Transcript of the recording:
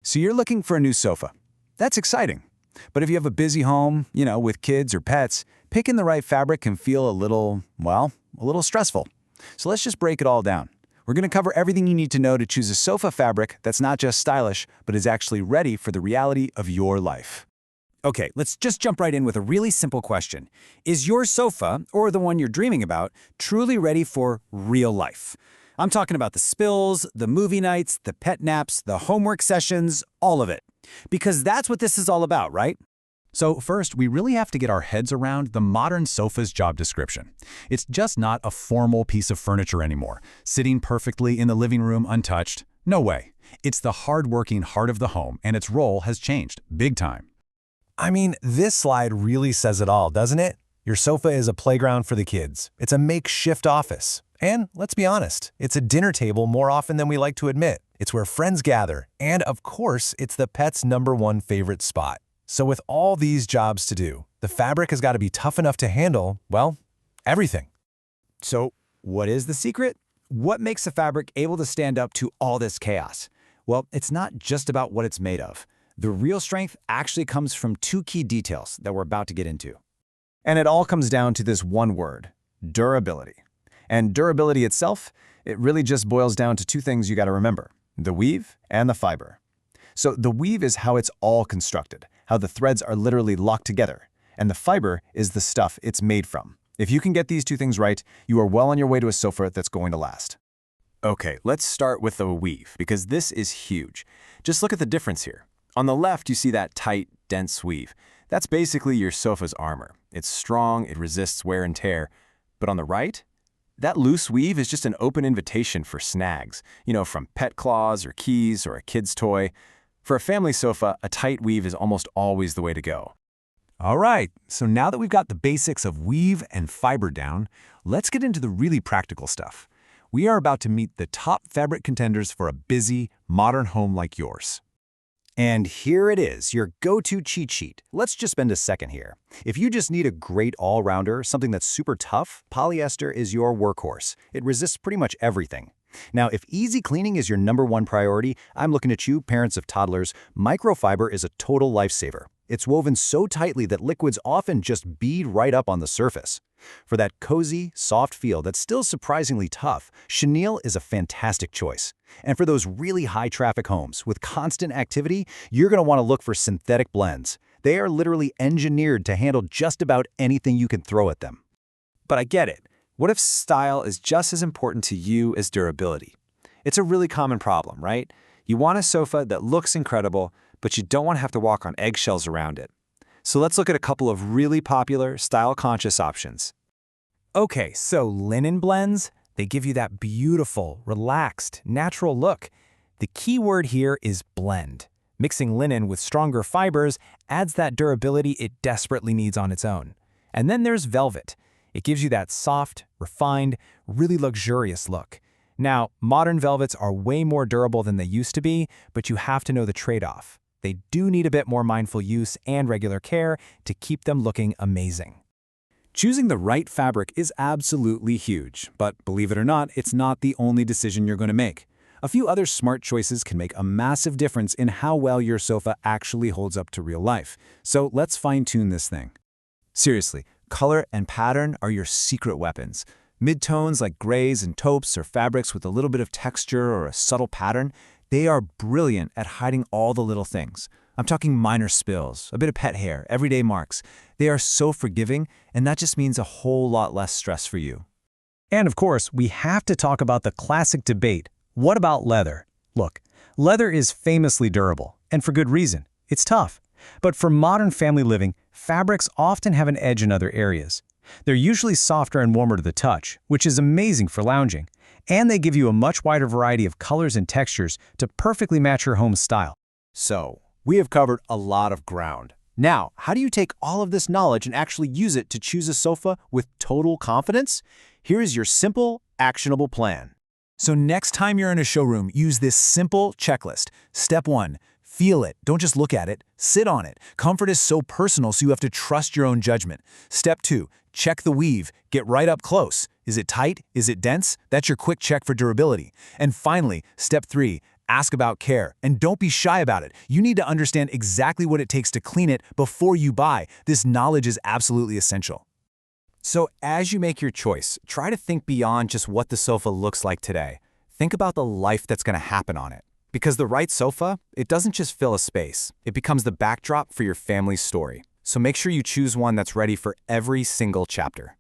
So you're looking for a new sofa. That's exciting. But if you have a busy home, with kids or pets, picking the right fabric can feel a little stressful. So let's just break it all down. We're going to cover everything you need to know to choose a sofa fabric that's not just stylish, but is actually ready for the reality of your life. Okay, let's just jump right in with a really simple question. Is your sofa, or the one you're dreaming about, truly ready for real life? I'm talking about the spills, the movie nights, the pet naps, the homework sessions, all of it. Because that's what this is all about, right? So first, we really have to get our heads around the modern sofa's job description. It's just not a formal piece of furniture anymore, sitting perfectly in the living room untouched. No way. It's the hard-working heart of the home, and its role has changed big time. I mean, this slide really says it all, doesn't it? Your sofa is a playground for the kids. It's a makeshift office. And let's be honest, it's a dinner table more often than we like to admit. It's where friends gather. And of course, it's the pet's #1 favorite spot. So with all these jobs to do, the fabric has got to be tough enough to handle, well, everything. So, what is the secret? What makes a fabric able to stand up to all this chaos? Well, it's not just about what it's made of. The real strength actually comes from two key details that we're about to get into. And it all comes down to this one word: durability. And durability itself, it really just boils down to two things you got to remember: the weave and the fiber. So the weave is how it's all constructed, how the threads are literally locked together, and the fiber is the stuff it's made from. If you can get these two things right, you are well on your way to a sofa that's going to last. Okay, let's start with the weave, because this is huge. Just look at the difference here. On the left, you see that tight, dense weave. That's basically your sofa's armor. It's strong, it resists wear and tear. But on the right, that loose weave is just an open invitation for snags, from pet claws or keys or a kid's toy. For a family sofa, a tight weave is almost always the way to go. All right, so now that we've got the basics of weave and fiber down, let's get into the really practical stuff. We are about to meet the top fabric contenders for a busy, modern home like yours. And here it is, your go-to cheat sheet. Let's just spend a second here. If you just need a great all-rounder, something that's super tough, polyester is your workhorse. It resists pretty much everything. Now, if easy cleaning is your #1 priority, I'm looking at you, parents of toddlers. Microfibre is a total lifesaver. It's woven so tightly that liquids often just bead right up on the surface. For that cozy, soft feel that's still surprisingly tough, chenille is a fantastic choice. And for those really high-traffic homes with constant activity, you're going to want to look for synthetic blends. They are literally engineered to handle just about anything you can throw at them. But I get it. What if style is just as important to you as durability? It's a really common problem, right? You want a sofa that looks incredible, but you don't want to have to walk on eggshells around it. So let's look at a couple of really popular, style-conscious options. Okay, so linen blends, they give you that beautiful, relaxed, natural look. The key word here is blend. Mixing linen with stronger fibers adds that durability it desperately needs on its own. And then there's velvet. It gives you that soft, refined, really luxurious look. Now, modern velvets are way more durable than they used to be, but you have to know the trade-off. They do need a bit more mindful use and regular care to keep them looking amazing. Choosing the right fabric is absolutely huge, but believe it or not, it's not the only decision you're going to make. A few other smart choices can make a massive difference in how well your sofa actually holds up to real life. So let's fine-tune this thing. Seriously, color and pattern are your secret weapons. Mid-tones like grays and taupes or fabrics with a little bit of texture or a subtle pattern, they are brilliant at hiding all the little things. I'm talking minor spills, a bit of pet hair, everyday marks. They are so forgiving, and that just means a whole lot less stress for you. And of course, we have to talk about the classic debate. What about leather? Look, leather is famously durable, and for good reason. It's tough. But for modern family living, fabrics often have an edge in other areas. They're usually softer and warmer to the touch, which is amazing for lounging. And they give you a much wider variety of colors and textures to perfectly match your home's style. So, we have covered a lot of ground. Now, how do you take all of this knowledge and actually use it to choose a sofa with total confidence? Here is your simple, actionable plan. So next time you're in a showroom, use this simple checklist. Step 1, feel it. Don't just look at it. Sit on it. Comfort is so personal, so you have to trust your own judgment. Step 2, check the weave. Get right up close. Is it tight? Is it dense? That's your quick check for durability. And finally, step 3, Ask about care, and don't be shy about it. You need to understand exactly what it takes to clean it before you buy. This knowledge is absolutely essential. So as you make your choice, try to think beyond just what the sofa looks like today. Think about the life that's going to happen on it. Because the right sofa, it doesn't just fill a space. It becomes the backdrop for your family's story. So make sure you choose one that's ready for every single chapter.